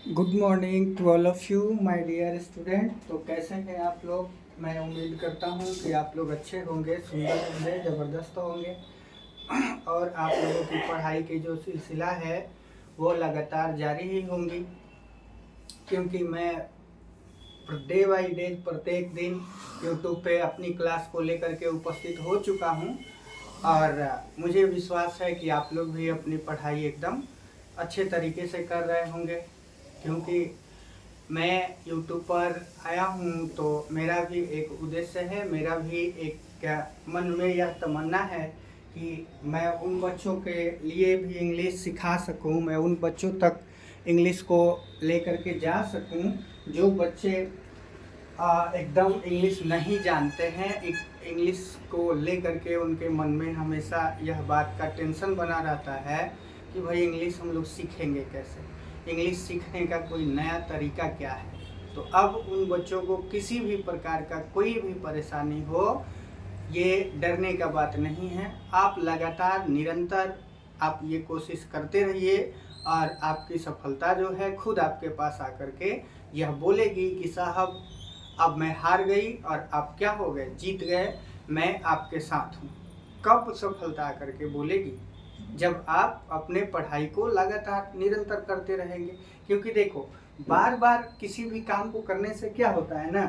Good morning to all of you my dear student. तो कैसे हैं आप लोग। मैं उम्मीद करता हूं कि आप लोग अच्छे होंगे, सुंदर होंगे, ज़बरदस्त होंगे और आप लोगों की पढ़ाई की जो सिलसिला है वो लगातार जारी ही होंगी, क्योंकि मैं डे बाई डे प्रत्येक दिन यूट्यूब पे अपनी क्लास को लेकर के उपस्थित हो चुका हूं और मुझे विश्वास है कि आप लोग भी अपनी पढ़ाई एकदम अच्छे तरीके से कर रहे होंगे, क्योंकि मैं यूट्यूब पर आया हूँ तो मेरा भी एक उद्देश्य है, मेरा भी एक मन में यह तमन्ना है कि मैं उन बच्चों के लिए भी इंग्लिश सिखा सकूँ, मैं उन बच्चों तक इंग्लिश को लेकर के जा सकूँ जो बच्चे एकदम इंग्लिश नहीं जानते हैं। इंग्लिश को लेकर के उनके मन में हमेशा यह बात का टेंशन बना रहता है कि भाई इंग्लिश हम लोग सीखेंगे कैसे, इंग्लिश सीखने का कोई नया तरीका क्या है। तो अब उन बच्चों को किसी भी प्रकार का कोई भी परेशानी हो, ये डरने का बात नहीं है। आप लगातार निरंतर आप ये कोशिश करते रहिए और आपकी सफलता जो है खुद आपके पास आकर के यह बोलेगी कि साहब अब मैं हार गई और आप क्या हो गए, जीत गए, मैं आपके साथ हूँ। कब सफलता आकर के बोलेगी? जब आप अपने पढ़ाई को लगातार निरंतर करते रहेंगे। क्योंकि देखो, बार बार किसी भी काम को करने से क्या होता है ना,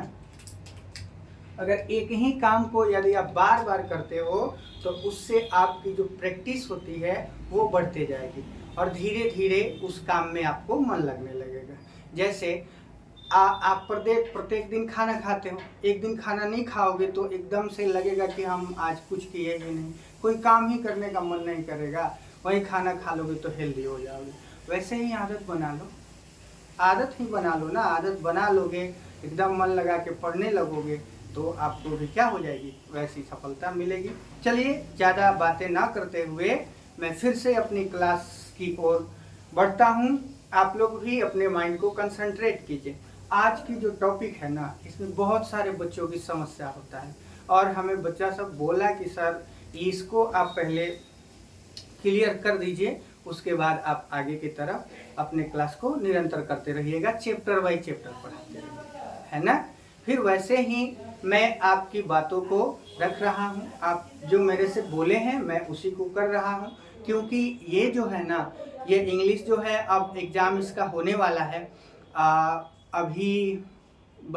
अगर एक ही काम को यदि आप बार बार करते हो तो उससे आपकी जो प्रैक्टिस होती है वो बढ़ते जाएगी और धीरे धीरे उस काम में आपको मन लगने लगेगा। जैसे आप प्रत्येक दिन खाना खाते हो, एक दिन खाना नहीं खाओगे तो एकदम से लगेगा कि हम आज कुछ किए ही नहीं, कोई काम ही करने का मन नहीं करेगा। वही खाना खा लोगे तो हेल्दी हो जाओगे। वैसे ही आदत बना लो, आदत ही बना लो ना। आदत बना लोगे, एकदम मन लगा के पढ़ने लगोगे तो आपको भी क्या हो जाएगी, वैसी सफलता मिलेगी। चलिए ज़्यादा बातें ना करते हुए मैं फिर से अपनी क्लास की ओर बढ़ता हूँ। आप लोग भी अपने माइंड को कंसंट्रेट कीजिए। आज की जो टॉपिक है ना, इसमें बहुत सारे बच्चों की समस्या होता है और हमें बच्चा सब बोला कि सर इसको आप पहले क्लियर कर दीजिए, उसके बाद आप आगे की तरफ अपने क्लास को निरंतर करते रहिएगा, चैप्टर बाई चैप्टर पढ़ाते रहिएगा, है ना। फिर वैसे ही मैं आपकी बातों को रख रहा हूँ, आप जो मेरे से बोले हैं मैं उसी को कर रहा हूँ। क्योंकि ये जो है ना, ये इंग्लिश जो है अब एग्ज़ाम इसका होने वाला है। अभी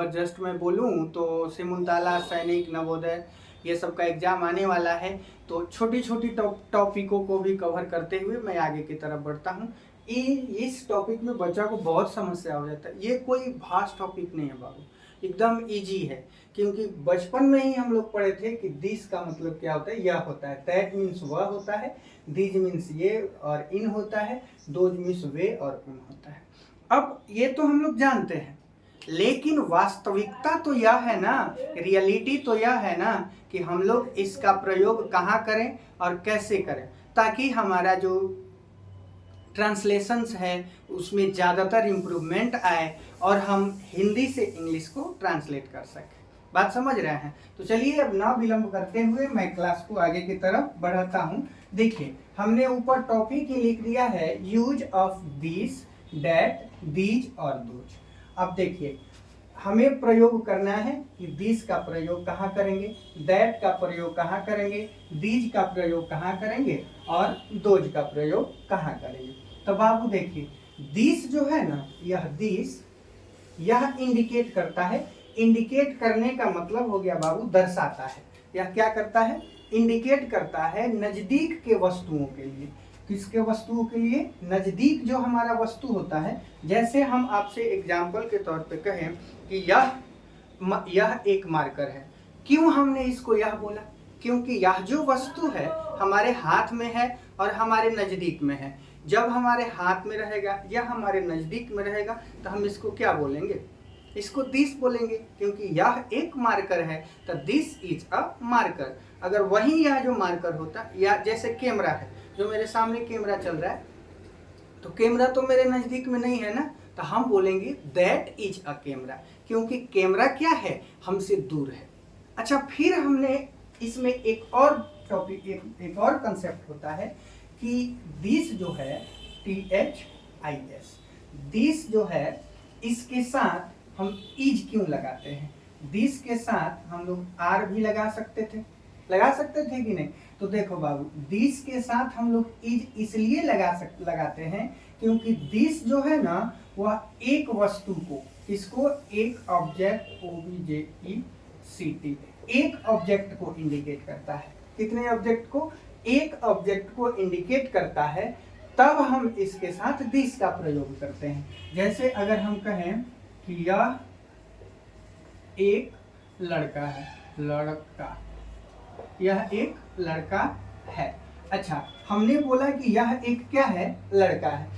जस्ट मैं बोलूँ तो सिमुलताला, सैनिक, नवोदय, ये सब का एग्ज़ाम आने वाला है। तो छोटी छोटी टॉपिकों को भी कवर करते हुए मैं आगे की तरफ बढ़ता हूँ। इस टॉपिक में बच्चा को बहुत समस्या हो जाता है। ये कोई भास्ट टॉपिक नहीं है बाबू, एकदम इजी है। क्योंकि बचपन में ही हम लोग पढ़े थे कि दिस का मतलब क्या होता है, यह होता है, दैट मीन्स वह होता है, दिस मीन्स ये और इन होता है, दोज मीन्स वे और उन होता है। अब ये तो हम लोग जानते हैं, लेकिन वास्तविकता तो यह है ना, रियलिटी तो यह है ना कि हम लोग इसका प्रयोग कहाँ करें और कैसे करें, ताकि हमारा जो ट्रांसलेशंस है उसमें ज़्यादातर इम्प्रूवमेंट आए और हम हिंदी से इंग्लिश को ट्रांसलेट कर सकें। बात समझ रहे हैं? तो चलिए अब ना विलंब करते हुए मैं क्लास को आगे की तरफ बढ़ाता हूँ। देखिए, हमने ऊपर टॉपिक ही लिख दिया है, use of this, that, these और दोज। अब देखिए, हमें प्रयोग करना है कि दिस का प्रयोग कहाँ करेंगे, दैट का प्रयोग कहाँ करेंगे, दीज का प्रयोग कहाँ करेंगे और दोज का प्रयोग कहाँ करेंगे। तो बाबू देखिए, दिस जो है ना, यह दिस, यह इंडिकेट करता है। इंडिकेट करने का मतलब हो गया बाबू दर्शाता है। यह क्या करता है, इंडिकेट करता है नजदीक के वस्तुओं के लिए। किसके वस्तुओं के लिए, नजदीक जो हमारा वस्तु होता है। जैसे हम आपसे एग्जाम्पल के तौर पे कहें कि यह एक मार्कर है। क्यों हमने इसको यह बोला, क्योंकि यह जो वस्तु है हमारे हाथ में है और हमारे नजदीक में है। जब हमारे हाथ में रहेगा या हमारे नजदीक में रहेगा तो हम इसको क्या बोलेंगे, इसको दिस बोलेंगे, क्योंकि यह एक मार्कर है। तो दिस इज अ मार्कर। अगर वही यह जो मार्कर होता, या जैसे कैमरा है, जो मेरे सामने कैमरा चल रहा है, तो कैमरा तो मेरे नजदीक में नहीं है ना, तो हम बोलेंगे दैट इज अ कैमरा, क्योंकि कैमरा क्या है, हमसे दूर है। अच्छा, फिर हमने इसमें एक और टॉपिक, एक और कंसेप्ट होता है कि दिस जो है THIS, दिस जो है इसके साथ हम इज क्यों लगाते हैं? दिस के साथ हम लोग आर भी लगा सकते थे कि नहीं? तो देखो बाबू, दिस के साथ हम लोग इज इसलिए लगाते हैं क्योंकि दिस जो है ना वह एक वस्तु को, इसको एक ऑब्जेक्ट OBJECT एक ऑब्जेक्ट को इंडिकेट करता है। कितने ऑब्जेक्ट को? एक ऑब्जेक्ट को इंडिकेट करता है, तब हम इसके साथ दिस का प्रयोग करते हैं। जैसे अगर हम कहें कि यह एक लड़का है, यह एक लड़का है। अच्छा, हमने बोला कि यह एक क्या है? लड़का है।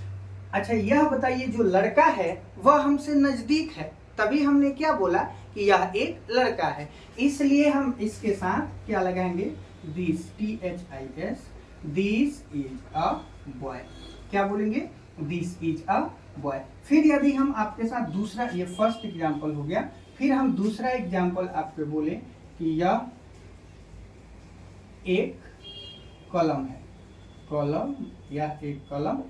अच्छा, यह बताइए जो लड़का है वह हमसे नजदीक है, तभी हमने क्या बोला कि यह एक लड़का है। इसलिए हम इसके साथ क्या लगाएंगे? This, THIS, this is a boy. क्या बोलेंगे? This is a boy. फिर यदि हम आपके साथ दूसरा, ये फर्स्ट एग्जाम्पल हो गया, फिर हम दूसरा एग्जाम्पल आपको बोले कि यह एक कलम है, यह एक कलम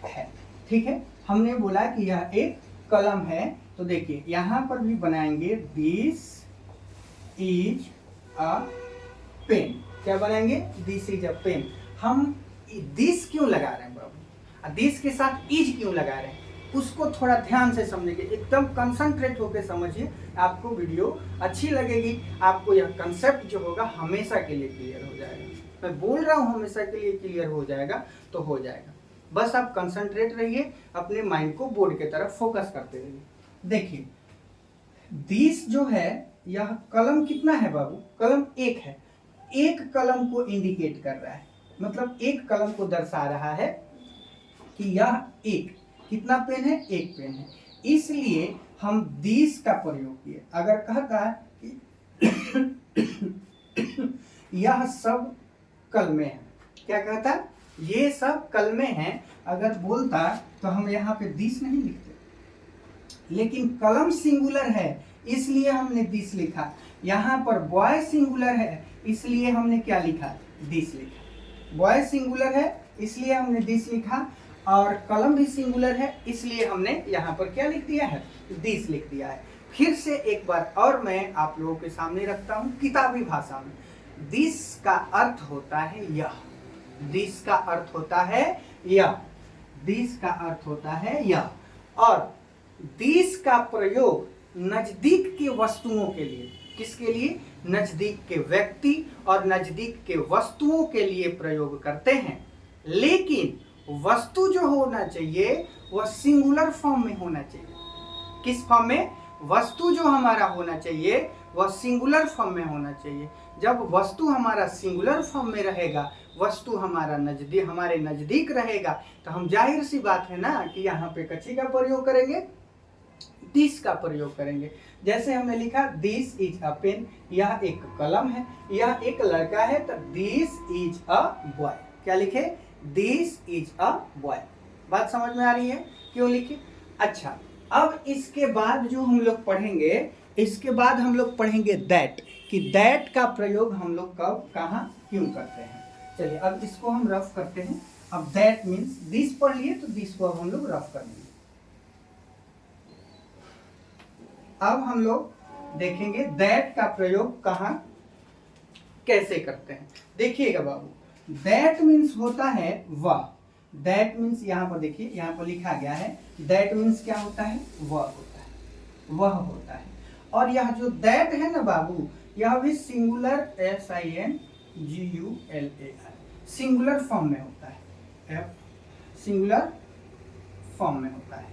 है। ठीक है, हमने बोला कि यह एक कलम है, तो देखिए यहां पर भी बनाएंगे दिस इज अ पेन। क्या बनाएंगे? This is a pen. हम दिस क्यों लगा रहे हैं बाबू? दिस के साथ इज क्यों लगा रहे हैं? उसको थोड़ा ध्यान से समझिए, एकदम कंसंट्रेट होकर समझिए, आपको वीडियो अच्छी लगेगी। आपको यह कंसेप्ट जो होगा हमेशा के लिए क्लियर हो जाएगा। मैं बोल रहा हूँ हमेशा के लिए क्लियर हो जाएगा, तो हो जाएगा। बस आप कंसंट्रेट रहिए, अपने माइंड को बोर्ड की तरफ फोकस करते रहिए। देखिए, दिस जो है, यह कलम कितना है बाबू? कलम एक है। एक कलम को इंडिकेट कर रहा है, मतलब एक कलम को दर्शा रहा है कि यह एक, कितना पेन है? एक पेन है। इसलिए हम दिस का प्रयोग किए। अगर कहता है कि यह सब कलमे हैं, क्या कहता है? ये सब कलमे हैं, अगर बोलता तो हम यहाँ पे दिस नहीं लिखते, लेकिन कलम सिंगुलर है इसलिए हमने दिस लिखा। यहाँ पर बॉय सिंगुलर है इसलिए हमने क्या लिखा? दिस लिखा। बॉय सिंगुलर है इसलिए हमने दिस लिखा, और कलम भी सिंगुलर है इसलिए हमने यहाँ पर क्या लिख दिया है? दिस लिख दिया है। फिर से एक बार और मैं आप लोगों के सामने रखता हूँ किताबी भाषा में। दिस का अर्थ होता है यह, दिस का अर्थ होता है यह, दिस का अर्थ होता है यह। और दिस का प्रयोग नजदीक के वस्तुओं के लिए, किसके लिए? नजदीक के व्यक्ति और नजदीक के वस्तुओं के लिए प्रयोग करते हैं। लेकिन वस्तु जो होना चाहिए वह सिंगुलर फॉर्म में होना चाहिए। किस फॉर्म में? वस्तु जो हमारा होना चाहिए वह सिंगुलर फॉर्म में होना चाहिए। जब वस्तु हमारा सिंगुलर फॉर्म में रहेगा, वस्तु हमारे नजदीक रहेगा, तो हम जाहिर सी बात है ना कि यहाँ पे कच्छी का प्रयोग करेंगे, दिस का प्रयोग करेंगे। जैसे हमने लिखा दिस इज अ पेन, यह एक कलम है, यह एक लड़का है, तो दिस इज अ बॉय। क्या लिखे? This is a boy. बात समझ में आ रही है क्यों लिखे? अच्छा, अब इसके बाद जो हम लोग पढ़ेंगे, इसके बाद हम लोग पढ़ेंगे दैट, कि दैट का प्रयोग हम लोग कब, कहाँ, क्यों करते हैं। चलिए अब इसको हम रफ करते हैं। अब दैट मीन्स दिस पढ़ लिए, तो दिस को अब हम लोग रफ कर लेंगे। अब हम लोग देखेंगे दैट का प्रयोग कहाँ, कैसे करते हैं। देखिएगा बाबू, दैट मीन्स होता है वह। दैट मीन्स यहाँ पर देखिए, यहाँ पर लिखा गया है दैट मीन्स क्या होता है? वह होता है, वह होता है। और यह जो दैट है ना बाबू, यह भी सिंगुलर, SINGULAR, सिंगुलर फॉर्म में होता है। सिंगुलर फॉर्म में होता है।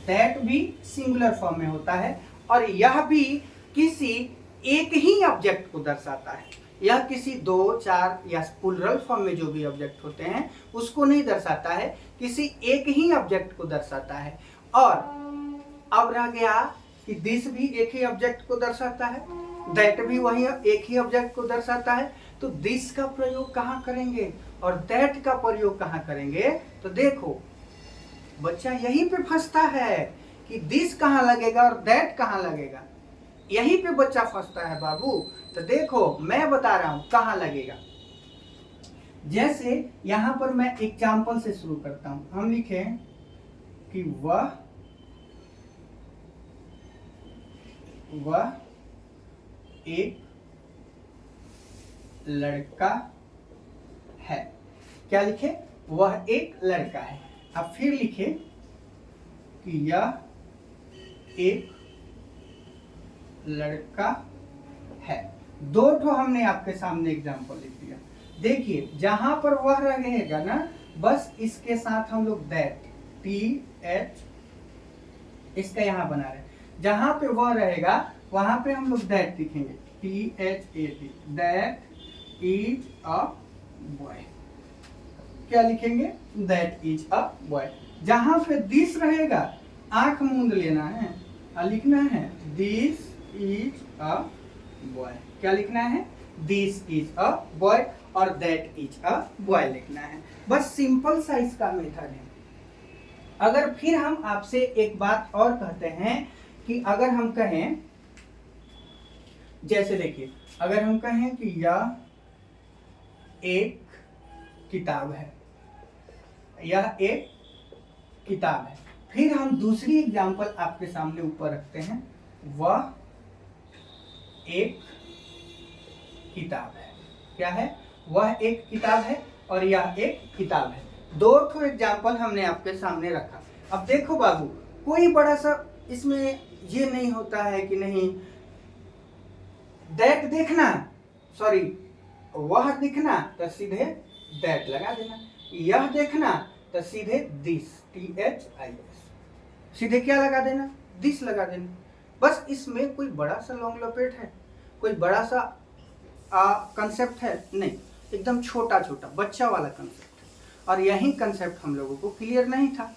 दैट भी सिंगुलर फॉर्म में होता है, और यह भी किसी एक ही ऑब्जेक्ट को दर्शाता है। यह किसी 2, 4 या प्लुरल फॉर्म में जो भी ऑब्जेक्ट होते हैं उसको नहीं दर्शाता है, किसी एक ही ऑब्जेक्ट को दर्शाता है। और अब रह गया कि दिस भी एक ही ऑब्जेक्ट को दर्शाता है, दैट भी वही एक ही ऑब्जेक्ट को दर्शाता है। तो दिस का प्रयोग कहाँ करेंगे और दैट का प्रयोग कहाँ करेंगे? तो देखो बच्चा यहीं पे फंसता है कि दिस कहाँ लगेगा और दैट कहाँ लगेगा, यहीं पे बच्चा फंसता है बाबू। तो देखो मैं बता रहा हूं कहाँ लगेगा। जैसे यहां पर मैं एग्जाम्पल से शुरू करता हूं। हम लिखें कि वह एक लड़का है। क्या लिखे? वह एक लड़का है। अब फिर लिखे कि यह एक लड़का है। दो ठो हमने आपके सामने एग्जांपल लिख दिया। देखिए जहां पर वह रहेगा ना, बस इसके साथ हम लोग दैट, TH इसका यहां बना रहे, जहां पे वह रहेगा वहां पे हम लोग दैट लिखेंगे, THAT, that is a boy. क्या लिखेंगे? That is a boy. जहां पे दिस रहेगा आंख मूंद लेना है और लिखना है दिस इज अ बॉय। क्या लिखना है? दिस इज अ बॉय और दैट इज अ बॉय लिखना है। बस सिंपल सा इसका मेथड है। अगर फिर हम आपसे एक बात और कहते हैं कि अगर हम कहें, जैसे देखिए अगर हम कहें कि यह एक किताब है, यह एक किताब है, फिर हम दूसरी एग्जांपल आपके सामने ऊपर रखते हैं, वह एक किताब है। क्या है? वह एक किताब है और यह एक किताब है। दो ठो एग्जांपल हमने आपके सामने रखा। अब देखो बाबू, कोई बड़ा सा इसमें ये नहीं होता है कि नहीं दैट देखना, सॉरी वह दिखना तो सीधे दैट लगा देना, यह देखना तो सीधे दिस, THIS, सीधे क्या लगा देना? दिस लगा देना। बस इसमें कोई बड़ा सा लॉन्ग लपेट है, कोई बड़ा सा कंसेप्ट है नहीं, एकदम छोटा छोटा बच्चा वाला कंसेप्ट है। और यही कंसेप्ट हम लोगों को क्लियर नहीं था।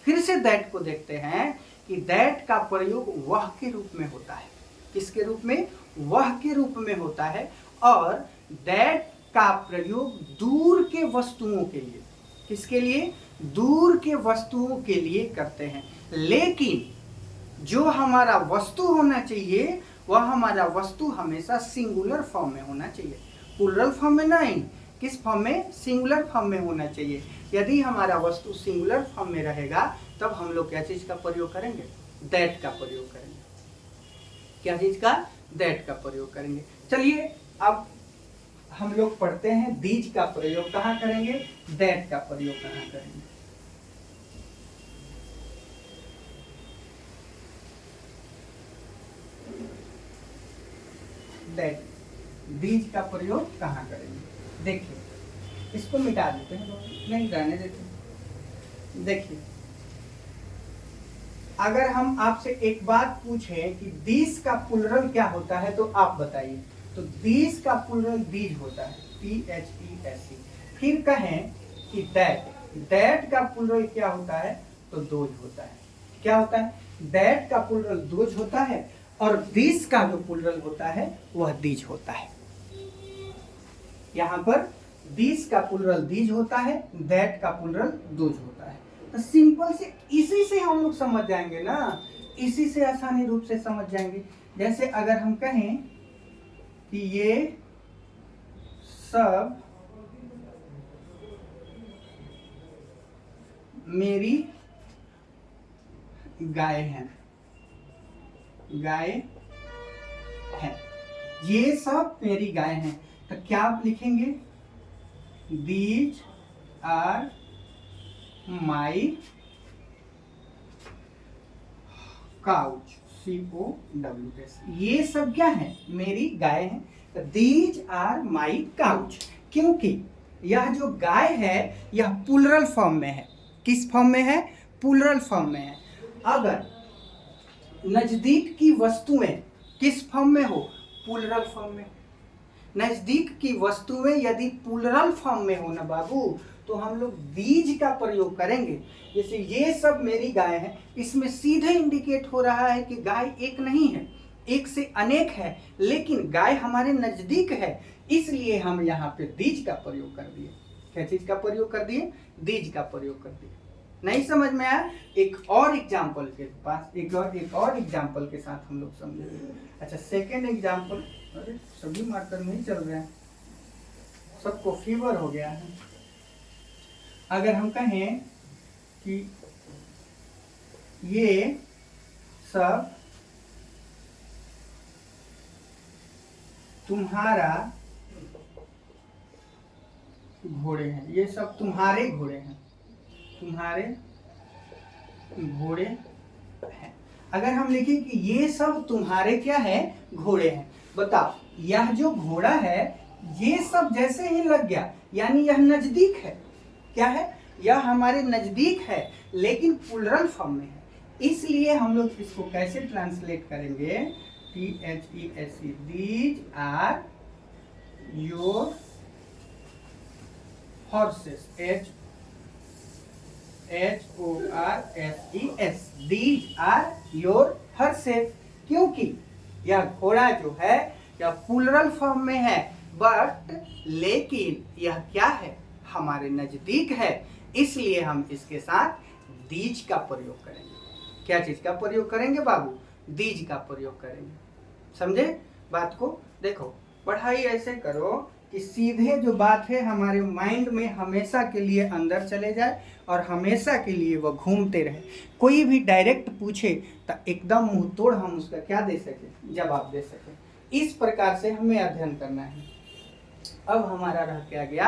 फिर से दैट को देखते हैं कि दैट का प्रयोग वह के रूप में होता है। किसके रूप में? वह के रूप में होता है। और दैट का प्रयोग दूर के वस्तुओं के लिए, किसके लिए? दूर के वस्तुओं के लिए करते हैं। लेकिन जो हमारा वस्तु होना चाहिए वह हमारा वस्तु हमेशा सिंगुलर फॉर्म में होना चाहिए, प्लूरल फॉर्म में नहीं। किस फॉर्म में? सिंगुलर फॉर्म में होना चाहिए। यदि हमारा वस्तु सिंगुलर फॉर्म में रहेगा तब हम लोग क्या चीज का प्रयोग करेंगे? दैट का प्रयोग करेंगे। क्या चीज का? दैट का प्रयोग करेंगे। चलिए अब हम लोग पढ़ते हैं दीज का प्रयोग कहाँ करेंगे, दैट का प्रयोग कहाँ करेंगे। दैट, दीज का प्रयोग कहाँ करेंगे? देखिए इसको मिटा देते हैं, नहीं रहने देते हैं। देखिए अगर हम आपसे एक बात पूछें कि दिस का प्लूरल क्या होता है तो आप बताइए। तो दिस का प्लूरल दीज होता है, THESE। फिर कहें कि दैट, दैट का प्लूरल क्या होता है तो दोज होता है। क्या होता है? दैट का प्लूरल दोज होता है और दिस का जो प्लूरल होता है वह दीज होता है। यहाँ पर दिस का प्लूरल दीज होता है, दैट का प्लूरल दोज होता है। तो सिंपल से इसी से हम लोग समझ जाएंगे ना, इसी से आसानी रूप से समझ जाएंगे। जैसे अगर हम कहें कि ये सब मेरी गाय हैं, गाय हैं, ये सब मेरी गाय हैं, तो क्या आप लिखेंगे? These are my cows, COWS। ये सब क्या है? मेरी गाय हैं। तो दीज आर माई काउच, क्योंकि यह जो गाय है यह प्लूरल फॉर्म में है। किस फॉर्म में है? प्लूरल फॉर्म में है। अगर नजदीक की वस्तुएं किस फॉर्म में हो? प्लूरल फॉर्म में। नजदीक की वस्तुएं यदि प्लूरल फॉर्म में हो ना बाबू, तो हम लोग दीज का प्रयोग करेंगे। जैसे ये सब मेरी गाय है, इसमें सीधे इंडिकेट हो रहा है कि गाय एक नहीं है, एक से अनेक है, लेकिन गाय हमारे नजदीक है, इसलिए हम यहाँ पे दीज का प्रयोग कर दिए। क्या चीज का प्रयोग कर दिए? दीज का प्रयोग कर दिए। नहीं समझ में आया? एक और एग्जाम्पल के पास एक और एग्जाम्पल के साथ हम लोग समझेंगे। अच्छा सेकेंड एग्जाम्पल, अरे सभी मार्कर नहीं चल रहे हैं, सबको फीवर हो गया है। अगर हम कहें कि ये सब तुम्हारा घोड़े हैं, ये सब तुम्हारे घोड़े हैं, तुम्हारे घोड़े हैं। अगर हम लिखें कि ये सब तुम्हारे क्या है, घोड़े हैं, बताओ यह जो घोड़ा है ये सब जैसे ही लग गया यानी यह नजदीक है, क्या है, यह हमारे नजदीक है लेकिन प्लूरल फॉर्म में है, इसलिए हम लोग इसको कैसे ट्रांसलेट करेंगे, THESE, these are your horses, HORSES, these are your horses, क्योंकि यह घोड़ा जो है यह प्लूरल फॉर्म में है बट लेकिन यह क्या है, हमारे नजदीक है, इसलिए हम इसके साथ दीज का प्रयोग करेंगे। क्या चीज का प्रयोग करेंगे बाबू, दीज का प्रयोग करेंगे, समझे बात को। देखो पढ़ाई ऐसे करो कि सीधे जो बात है हमारे माइंड में हमेशा के लिए अंदर चले जाए और हमेशा के लिए वह घूमते रहे, कोई भी डायरेक्ट पूछे तो एकदम मुंह तोड़ हम उसका क्या दे सके, जवाब दे सके, इस प्रकार से हमें अध्ययन करना है। अब हमारा रह क्या गया,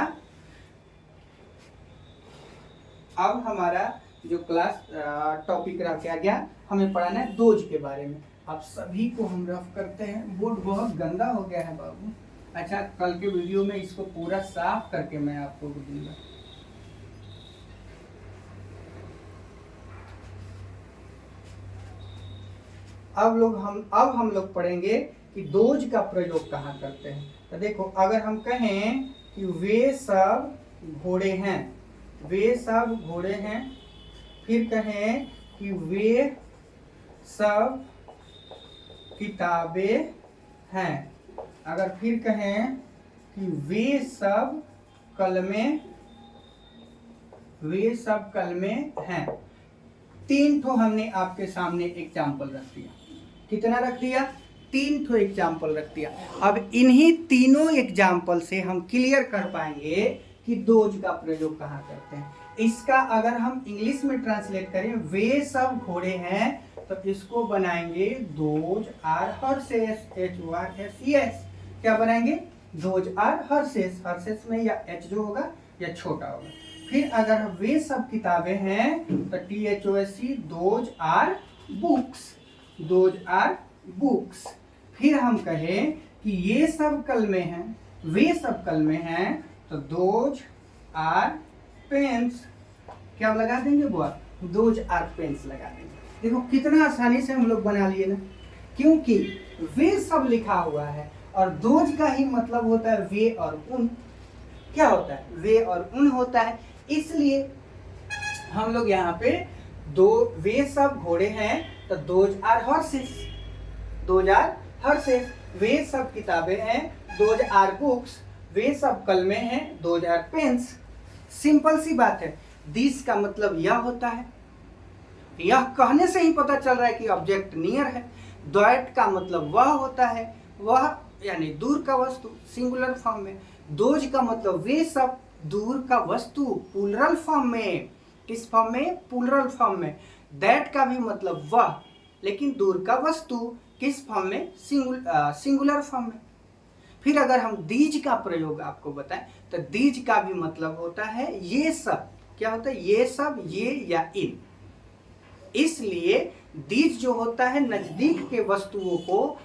अब हमारा जो क्लास टॉपिक रह क्या गया, हमें पढ़ाना है दोज के बारे में। आप सभी को हम रफ करते हैं, बोर्ड बहुत गंदा हो गया है बाबू। अच्छा कल के वीडियो में इसको पूरा साफ करके मैं आपको दूंगा। अब हम लोग पढ़ेंगे कि दोज का प्रयोग कहाँ करते हैं। तो देखो अगर हम कहें कि वे सब घोड़े हैं, वे सब घोड़े हैं, फिर कहें कि वे सब किताबें हैं, अगर फिर कहें कि वे सब कलमें हैं, तीन ठो हमने आपके सामने एग्जाम्पल रख दिया। कितना रख दिया, तीन ठो एग्जाम्पल रख दिया। अब इन्हीं तीनों एग्जाम्पल से हम क्लियर कर पाएंगे कि दोज का प्रयोग कहाँ करते हैं। इसका अगर हम इंग्लिश में ट्रांसलेट करें, वे सब घोड़े हैं, तो इसको बनाएंगे दोज आर हॉर्सेस, HORSES, क्या बनाएंगे, दोज आर हॉर्सेस, हॉर्सेस में या H जो होगा या छोटा होगा। फिर अगर वे सब किताबें हैं तो THOSE, those are books, those are books. फिर हम कहें कि ये सब कलमें हैं, वे सब कलमें हैं, तो दोज आर पेन्स, क्या लगा देंगे बुआ, दोज आर पेन्स लगा देंगे। देखो कितना आसानी से हम लोग बना लिए ना, क्योंकि वे सब लिखा हुआ है और दोज का ही मतलब होता है वे और उन, क्या होता है, वे और उन होता है, इसलिए हम लोग यहाँ पे दो, वे सब घोड़े हैं तो those are horses, those are horses, वे सब किताबें हैं, दोज आर बुक्स, वे सब कलमें हैं, दोज आर पेन्स। सिंपल सी बात है। दिस का मतलब यह होता है, यह कहने से ही पता चल रहा है कि ऑब्जेक्ट नियर है। दैट का मतलब वह होता है, वह यानी दूर का वस्तु, सिंगुलर फॉर्म में। दोज का मतलब वे सब, दूर का वस्तु, प्लूरल फॉर्म में। किस फॉर्म में, प्लूरल फॉर्म में। दैट का भी मतलब वह, लेकिन दूर का वस्तु, किस फॉर्म में, सिंगुलर फॉर्म में। फिर अगर हम दीज का प्रयोग आपको बताएं तो दीज का भी मतलब होता है ये सब, क्या होता है, ये सब, ये या इन। इसलिए दीज जो होता है नजदीक के वस्तुओं को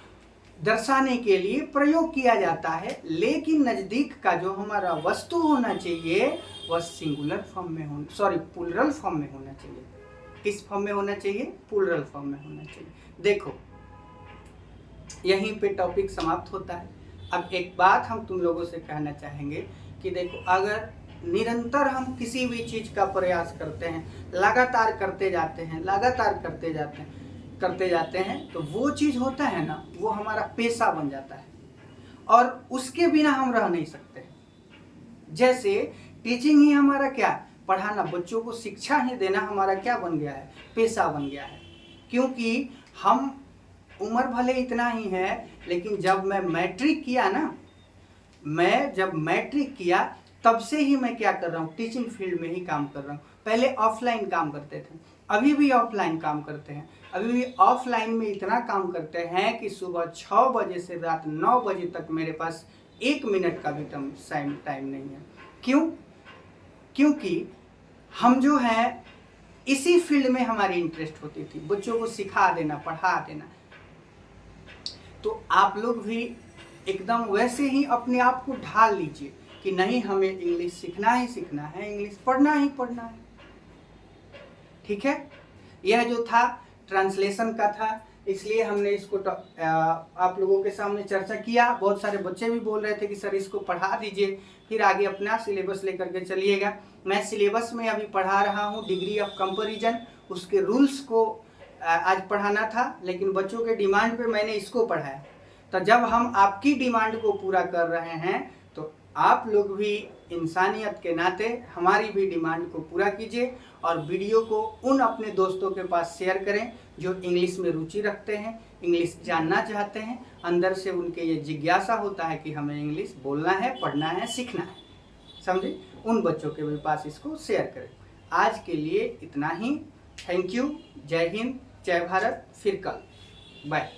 दर्शाने के लिए प्रयोग किया जाता है, लेकिन नजदीक का जो हमारा वस्तु होना चाहिए वह सिंगुलर फॉर्म में होना, सॉरी प्लूरल फॉर्म में होना चाहिए। किस फॉर्म में होना चाहिए, प्लूरल फॉर्म में होना चाहिए। देखो यहीं पे टॉपिक समाप्त होता है। अब एक बात हम तुम लोगों से कहना चाहेंगे कि देखो अगर निरंतर हम किसी भी चीज का प्रयास करते हैं, लगातार करते जाते हैं, लगातार करते जाते हैं तो वो चीज होता है ना, वो हमारा पेशा बन जाता है और उसके बिना हम रह नहीं सकते। जैसे टीचिंग ही हमारा क्या, पढ़ाना, बच्चों को शिक्षा ही देना हमारा क्या बन गया है, पेशा बन गया है। क्योंकि हम, उम्र भले इतना ही है, लेकिन जब मैं मैट्रिक किया ना, मैं जब मैट्रिक किया तब से ही मैं क्या कर रहा हूँ, टीचिंग फील्ड में ही काम कर रहा हूँ। पहले ऑफलाइन काम करते थे, अभी भी ऑफलाइन काम करते हैं, अभी भी ऑफलाइन में इतना काम करते हैं कि सुबह 6 बजे से रात 9 बजे तक मेरे पास 1 मिनट का भी टाइम नहीं है। क्यों? क्योंकि हम जो है इसी फील्ड में हमारी इंटरेस्ट होती थी, बच्चों को सिखा देना, पढ़ा देना। तो आप लोग भी एकदम वैसे ही अपने आप को ढाल लीजिए कि नहीं, हमें इंग्लिश सीखना ही सीखना है, इंग्लिश पढ़ना ही पढ़ना है। ठीक है, यह जो था ट्रांसलेशन का था, इसलिए हमने इसको आप लोगों के सामने चर्चा किया। बहुत सारे बच्चे भी बोल रहे थे कि सर इसको पढ़ा दीजिए, फिर आगे अपना सिलेबस लेकर के चलिएगा। मैं सिलेबस में अभी पढ़ा रहा हूँ डिग्री ऑफ कंपैरिजन, उसके रूल्स को आज पढ़ाना था, लेकिन बच्चों के डिमांड पे मैंने इसको पढ़ाया। तो जब हम आपकी डिमांड को पूरा कर रहे हैं तो आप लोग भी इंसानियत के नाते हमारी भी डिमांड को पूरा कीजिए और वीडियो को उन अपने दोस्तों के पास शेयर करें जो इंग्लिश में रुचि रखते हैं, इंग्लिश जानना चाहते हैं, अंदर से उनके ये जिज्ञासा होता है कि हमें इंग्लिश बोलना है, पढ़ना है, सीखना है, समझे? उन बच्चों के भी पास इसको शेयर करें। आज के लिए इतना ही। Thank you. जय हिंद, जय भारत। फिर कल, बाय।